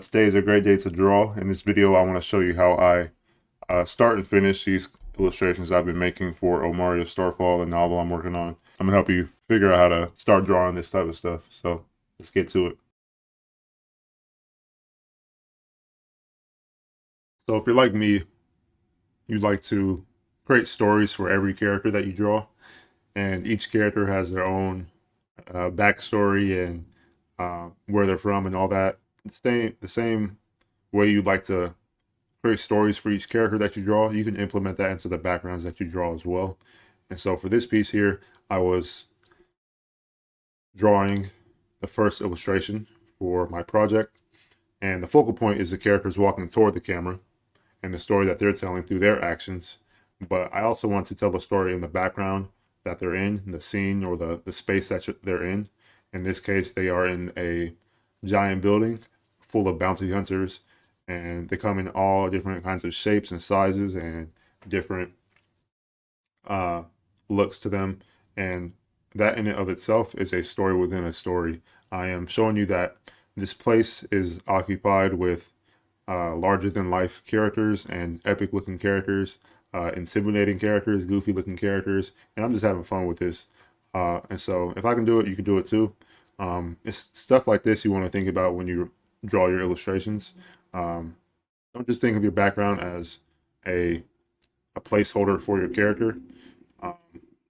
Today is a great day to draw. In this video, I want to show you how I start and finish these illustrations I've been making for Omario Starfall, the novel I'm working on. I'm going to help you figure out how to start drawing this type of stuff. So let's get to it. So if you're like me, you'd like to create stories for every character that you draw. And each character has their own backstory and where they're from and all that. The same way you'd like to create stories for each character that you draw, you can implement that into the backgrounds that you draw as well. And so for this piece here, I was drawing the first illustration for my project. And the focal point is the characters walking toward the camera and the story that they're telling through their actions. But I also want to tell the story in the background that they're in the scene or the space that they're in. In this case, they are in a giant building full of bounty hunters, and they come in all different kinds of shapes and sizes and different uh, looks to them. And that in and of itself is a story within a story. I am showing you that this place is occupied with larger than life characters and epic looking characters, intimidating characters, goofy looking characters, and I'm just having fun with this. And so if I can do it, you can do it too. It's stuff like this you want to think about when you draw your illustrations. Um, don't just think of your background as a, a placeholder for your character. Um,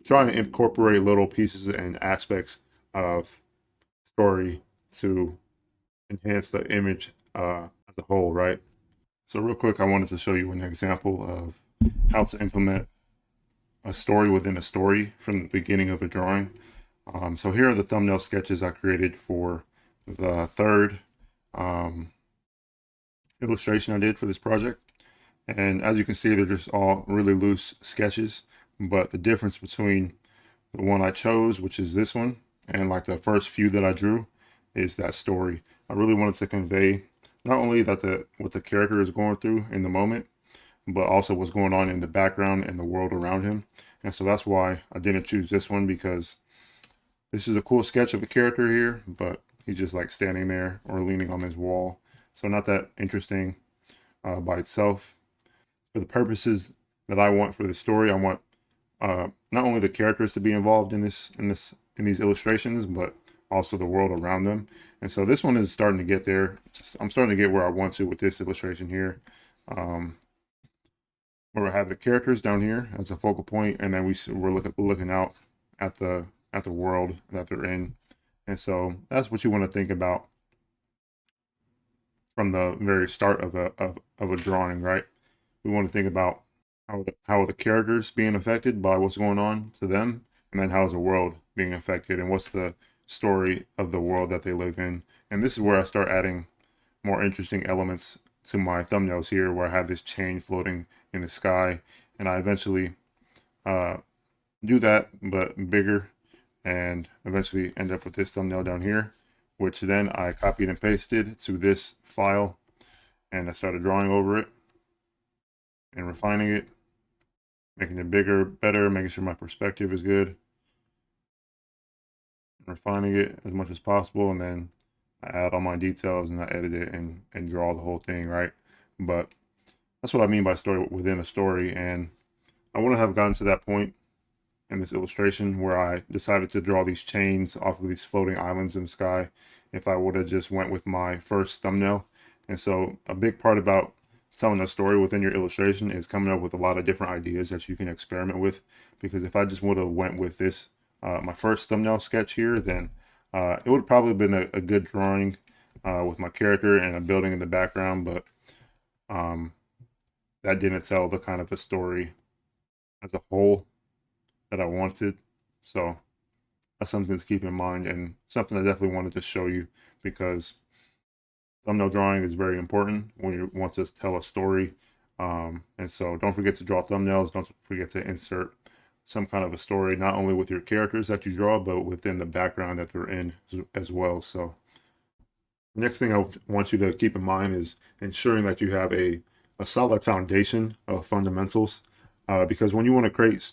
Try to incorporate little pieces and aspects of story to enhance the image as a whole, right? So real quick, I wanted to show you an example of how to implement a story within a story from the beginning of a drawing. So here are the thumbnail sketches I created for the third um, illustration I did for this project. And as you can see, they're just all really loose sketches. But the difference between the one I chose, which is this one, and like the first few that I drew, is that story. I really wanted to convey not only that what the character is going through in the moment, but also what's going on in the background and the world around him. And so that's why I didn't choose this one, because this is a cool sketch of a character here, but he's just like standing there or leaning on his wall. So not that interesting by itself. For the purposes that I want for the story, I want not only the characters to be involved in these illustrations, but also the world around them. And so this one is starting to get there. I'm starting to get where I want to with this illustration here, where I have the characters down here as a focal point, and then we're looking out at the world that they're in. And so that's what you want to think about from the very start of a drawing, right? We want to think about how are the characters being affected by what's going on to them, and then how is the world being affected, and what's the story of the world that they live in. And this is where I start adding more interesting elements to my thumbnails here, where I have this chain floating in the sky, and I eventually uh, do that but bigger, and eventually end up with this thumbnail down here, which then I copied and pasted to this file, and I started drawing over it and refining it, making it bigger, better, making sure my perspective is good, refining it as much as possible, and then I add all my details and I edit it and draw the whole thing, right? But that's what I mean by story within a story, and I want to have gotten to that point in this illustration where I decided to draw these chains off of these floating islands in the sky if I would have just went with my first thumbnail. And so a big part about telling a story within your illustration is coming up with a lot of different ideas that you can experiment with. Because if I just would have went with this, my first thumbnail sketch here, then it would have probably been a good drawing with my character and a building in the background, but um, that didn't tell the kind of the story as a whole that I wanted. So that's something to keep in mind, and something I definitely wanted to show you, because thumbnail drawing is very important when you want to tell a story. And so don't forget to draw thumbnails. Don't forget to insert some kind of a story, not only with your characters that you draw, but within the background that they're in as well. So the next thing I want you to keep in mind is ensuring that you have a solid foundation of fundamentals, because when you want to create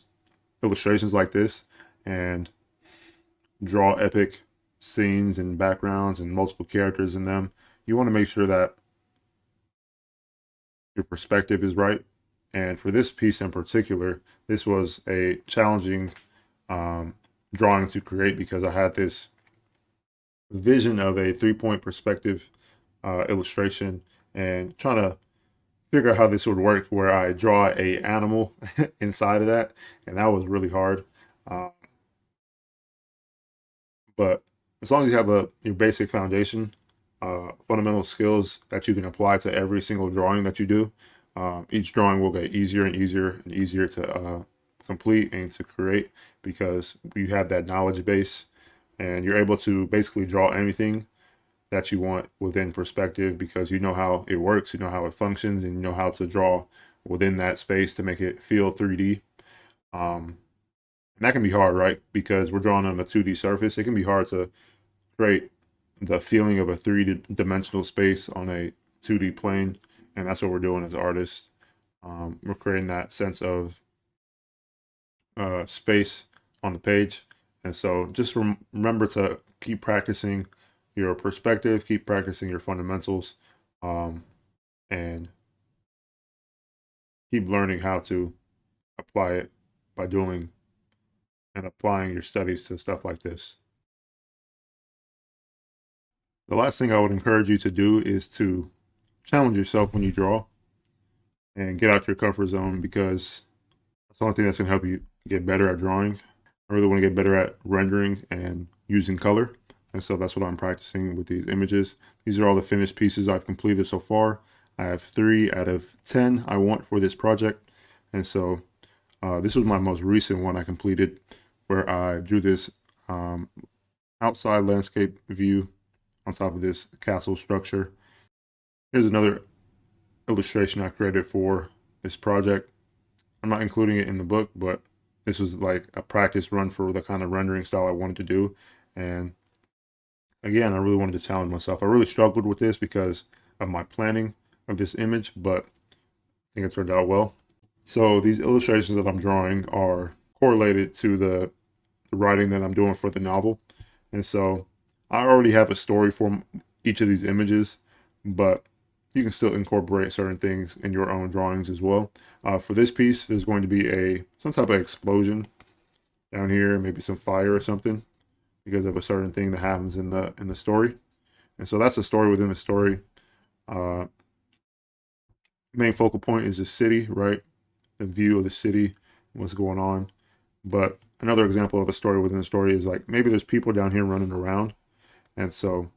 illustrations like this and draw epic scenes and backgrounds and multiple characters in them, you want to make sure that your perspective is right. And for this piece in particular, this was a challenging um, drawing to create because I had this vision of a 3-point perspective illustration and trying to figure out how this would work where I draw a animal inside of that, and that was really hard. Uh, but as long as you have your basic foundation, fundamental skills that you can apply to every single drawing that you do, each drawing will get easier and easier and easier to complete and to create because you have that knowledge base and you're able to basically draw anything that you want within perspective because you know how it works, you know how it functions, and you know how to draw within that space to make it feel 3D. Um, and that can be hard, right? Because we're drawing on a 2D surface. It can be hard to create the feeling of a three-dimensional space on a 2D plane, and that's what we're doing as artists. We're creating that sense of space on the page, and so just remember to keep practicing your perspective, keep practicing your fundamentals, um, and keep learning how to apply it by doing and applying your studies to stuff like this. The last thing I would encourage you to do is to challenge yourself when you draw and get out your comfort zone because that's the only thing that's going to help you get better at drawing. I really want to get better at rendering and using color. And so that's what I'm practicing with these images. These are all the finished pieces I've completed so far. I have 3 out of 10 I want for this project. And so this was my most recent one I completed where I drew this outside landscape view on top of this castle structure. Here's another illustration I created for this project. I'm not including it in the book, but this was like a practice run for the kind of rendering style I wanted to do. And again, I really wanted to challenge myself. I really struggled with this because of my planning of this image, but I think it turned out well. So these illustrations that I'm drawing are correlated to the writing that I'm doing for the novel. And so I already have a story for each of these images, but you can still incorporate certain things in your own drawings as well. For this piece, there's going to be some type of explosion down here, maybe some fire or something, because of a certain thing that happens in the story. And so that's the story within the story. Main focal point is the city, right? The view of the city, what's going on. But another example of a story within a story is like maybe there's people down here running around. And so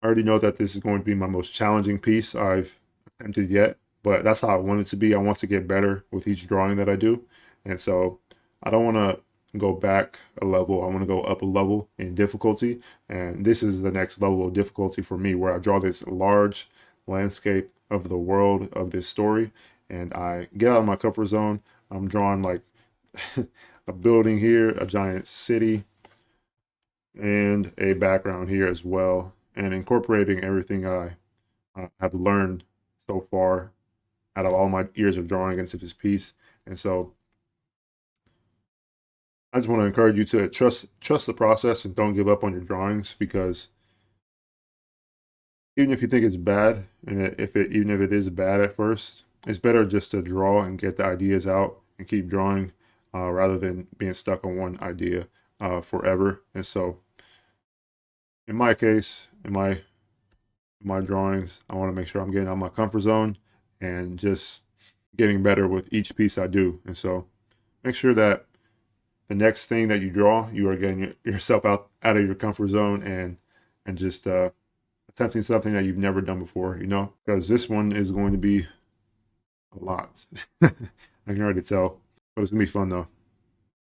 I already know that this is going to be my most challenging piece I've attempted yet, but that's how I want it to be. I want to get better with each drawing that I do. And so I don't want to go back a level. I want to go up a level in difficulty. And this is the next level of difficulty for me where I draw this large landscape of the world of this story and I get out of my comfort zone. I'm drawing like a building here, a giant city, and a background here as well, and incorporating everything I have learned so far out of all my years of drawing into this piece. And so I just want to encourage you to trust the process and don't give up on your drawings because even if you think it's bad, and even if it is bad at first, it's better just to draw and get the ideas out and keep drawing rather than being stuck on one idea forever. And so, in my case, in my drawings, I want to make sure I'm getting out of my comfort zone and just getting better with each piece I do. And so, make sure that the next thing that you draw, you are getting yourself out of your comfort zone and just attempting something that you've never done before, because this one is going to be a lot. I can already tell, but it's gonna be fun though.